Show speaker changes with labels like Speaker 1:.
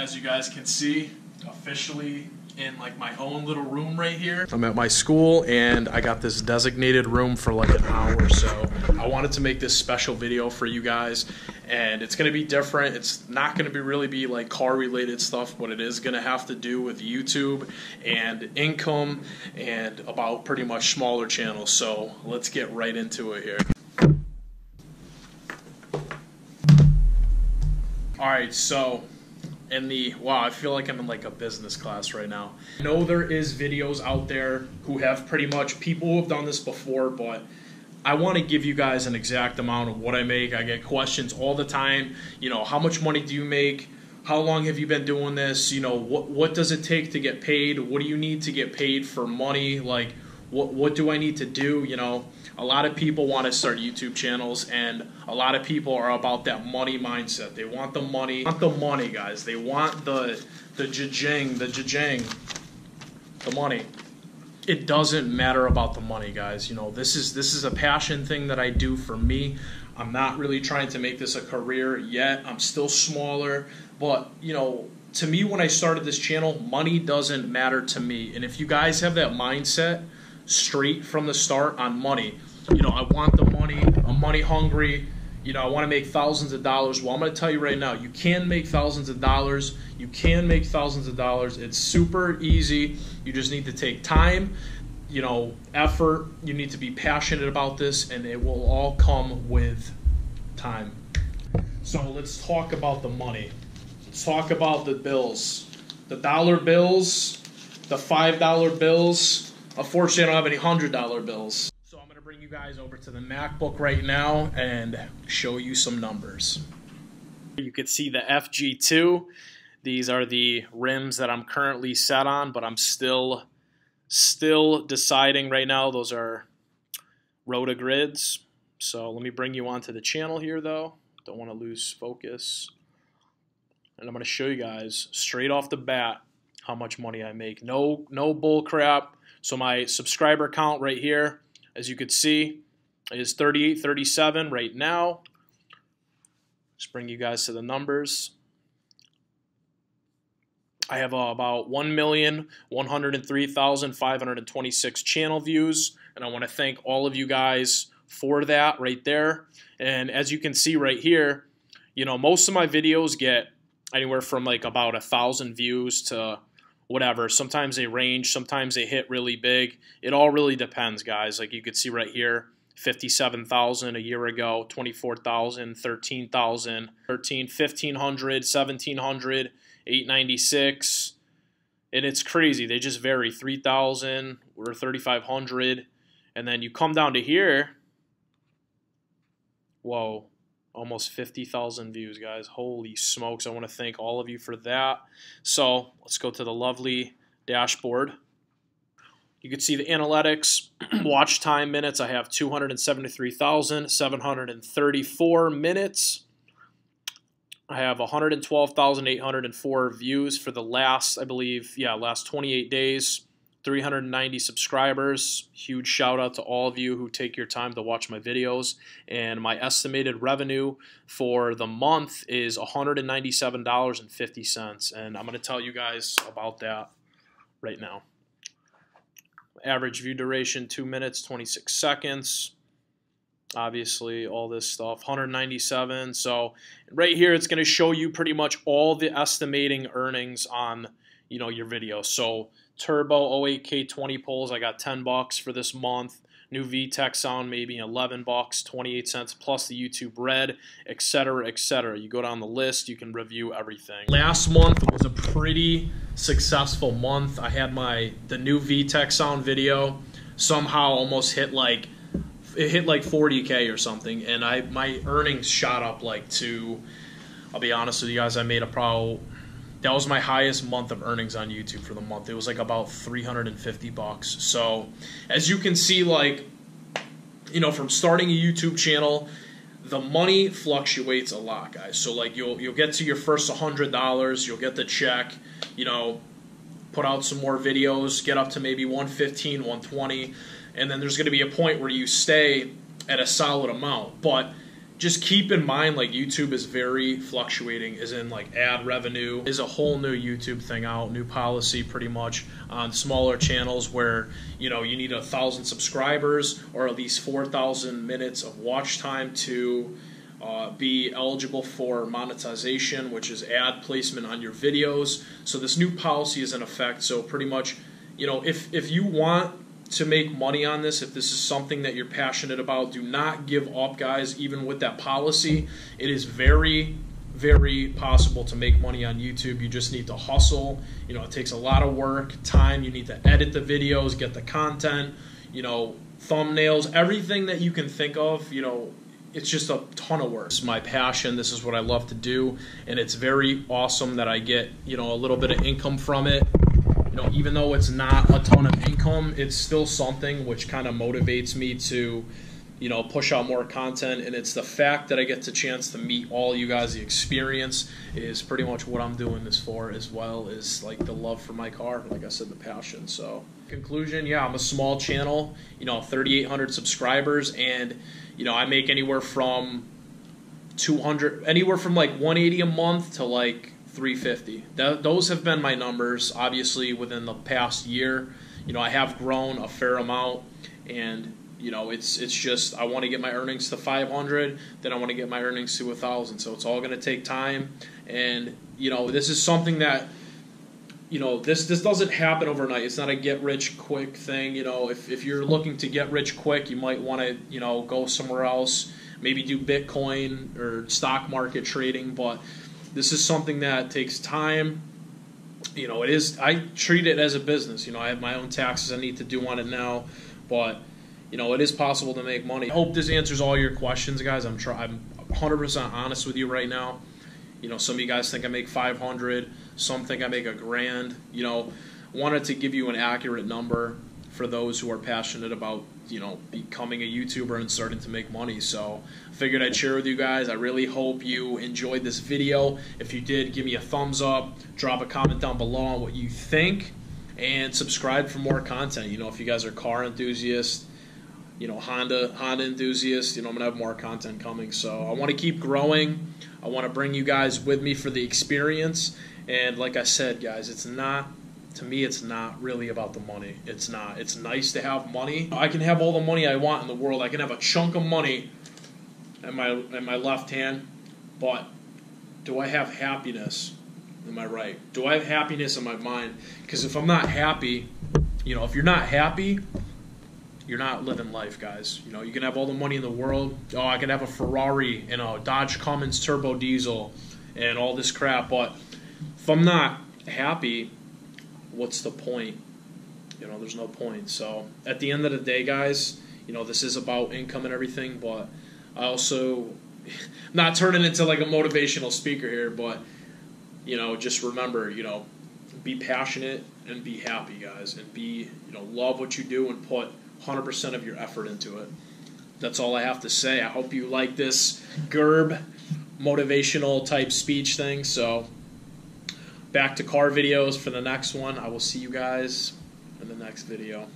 Speaker 1: as you guys can see, officially in like my own little room right here. I'm at my school and I got this designated room for like an hour, so I wanted to make this special video for you guys, and it's gonna be different. It's not gonna really be like car related stuff, but it is gonna have to do with YouTube and income and about pretty much smaller channels. So let's get right into it here. Alright, so wow, I feel like I'm in like a business class right now. I know there is videos out there who have pretty much, people who have done this before, but I want to give you guys an exact amount of what I make. I get questions all the time, you know, how much money do you make? How long have you been doing this? You know, what does it take to get paid? What do you need to get paid for money? Like, what do I need to do? You know, a lot of people want to start YouTube channels, and a lot of people are about that money mindset. They want the money, guys. They want the jajang, the money. It doesn't matter about the money, guys. You know, this is a passion thing that I do for me. I'm not really trying to make this a career yet. I'm still smaller, but you know, to me, when I started this channel, money doesn't matter to me. And if you guys have that mindset straight from the start on money, you know, I want the money, I'm money hungry, you know, I want to make thousands of dollars. Well, I'm going to tell you right now, you can make thousands of dollars. You can make thousands of dollars. It's super easy. You just need to take time, you know, effort. You need to be passionate about this, and it will all come with time. So let's talk about the money. Let's talk about the bills. The dollar bills, the $5 bills. Unfortunately, I don't have any $100 bills. So I'm going to bring you guys over to the MacBook right now and show you some numbers. You can see the FG2. These are the rims that I'm currently set on, but I'm still deciding right now. Those are Rotogrids. So let me bring you onto the channel here, though. Don't want to lose focus. And I'm going to show you guys straight off the bat how much money I make. No bull crap. So my subscriber count right here, as you can see, is 3837 right now. Just bring you guys to the numbers. I have about 1,103,526 channel views, and I want to thank all of you guys for that right there. And as you can see right here, you know, most of my videos get anywhere from like about 1,000 views to whatever. Sometimes they range, sometimes they hit really big. It all really depends, guys. Like you can see right here, 57,000 a year ago, 24,000, 13,000, 1,500, 1,700, 896, and it's crazy. They just vary. 3,000 or 3,500, and then you come down to here. Whoa. Almost 50,000 views, guys. Holy smokes. I want to thank all of you for that. So let's go to the lovely dashboard. You can see the analytics, watch time minutes. I have 273,734 minutes. I have 112,804 views for the last, I believe, last 28 days. 390 subscribers. Huge shout out to all of you who take your time to watch my videos. And my estimated revenue for the month is $197.50. And I'm going to tell you guys about that right now. Average view duration, 2 minutes, 26 seconds. Obviously, all this stuff, 197. So right here, it's going to show you pretty much all the estimating earnings on, you know, your video. So Turbo 08K 20 pulls, I got $10 for this month. New VTech sound, maybe $11, 28 cents, plus the YouTube Red, etc., etc. You go down the list, you can review everything. Last month was a pretty successful month. I had the new VTech sound video somehow almost hit like 40K or something, and my earnings shot up like to, I'll be honest with you guys, I made that was my highest month of earnings on YouTube for the month. It was like about $350. So as you can see, like, you know, from starting a YouTube channel, the money fluctuates a lot, guys. So like you'll get to your first $100, you'll get the check, you know, put out some more videos, get up to maybe 115, 120, and then there's going to be a point where you stay at a solid amount. But just keep in mind, like, YouTube is very fluctuating, as in, like, ad revenue is a whole new YouTube thing out, new policy pretty much on smaller channels where, you know, you need 1,000 subscribers or at least 4,000 minutes of watch time to be eligible for monetization, which is ad placement on your videos. So this new policy is in effect. So pretty much, you know, if you want to make money on this, if this is something that you're passionate about, do not give up, guys. Even with that policy, it is very, very possible to make money on YouTube. You just need to hustle. You know, it takes a lot of work, time. You need to edit the videos, get the content, you know, thumbnails, everything that you can think of. You know, it's just a ton of work. It's my passion. This is what I love to do, and it's very awesome that I get, you know, a little bit of income from it. You know, even though it's not a ton of income, it's still something which kind of motivates me to, you know, push out more content. And it's the fact that I get the chance to meet all you guys. The experience is pretty much what I'm doing this for, as well as like the love for my car, like I said, the passion. So conclusion, yeah, I'm a small channel, you know, 3,800 subscribers, and you know, I make anywhere from 200, anywhere from like 180 a month to like 350. Those have been my numbers. Obviously, within the past year, you know, I have grown a fair amount, and you know, it's just I want to get my earnings to 500, then I want to get my earnings to 1,000. So it's all going to take time, and you know, this is something that, you know, this doesn't happen overnight. It's not a get rich quick thing. You know, if you're looking to get rich quick, you might want to, you know, go somewhere else, maybe do Bitcoin or stock market trading, but this is something that takes time. You know, it is. I treat it as a business. You know, I have my own taxes I need to do on it now, but you know, it is possible to make money. I hope this answers all your questions, guys. I'm 100% honest with you right now. You know, some of you guys think I make 500. Some think I make $1,000. You know, wanted to give you an accurate number for those who are passionate about, you know, becoming a YouTuber and starting to make money. So I figured I'd share with you guys. I really hope you enjoyed this video. If you did, give me a thumbs up, drop a comment down below on what you think, and subscribe for more content. You know, if you guys are car enthusiasts, you know, Honda enthusiasts, you know, I'm going to have more content coming. So I want to keep growing. I want to bring you guys with me for the experience. And like I said, guys, it's not, to me, it's not really about the money. It's not. It's nice to have money. I can have all the money I want in the world. I can have a chunk of money in my left hand, but do I have happiness? Am I right? Do I have happiness in my mind? Because if I'm not happy, you know, if you're not happy, you're not living life, guys. You know, you can have all the money in the world. Oh, I can have a Ferrari and a Dodge Cummins turbo diesel and all this crap, but if I'm not happy, what's the point? You know, there's no point. So at the end of the day, guys, you know, this is about income and everything, but I also, not turning into like a motivational speaker here, but, you know, just remember, you know, be passionate and be happy, guys, and be, you know, love what you do and put 100% of your effort into it. That's all I have to say. I hope you like this Gerb motivational type speech thing. So back to car videos for the next one. I will see you guys in the next video.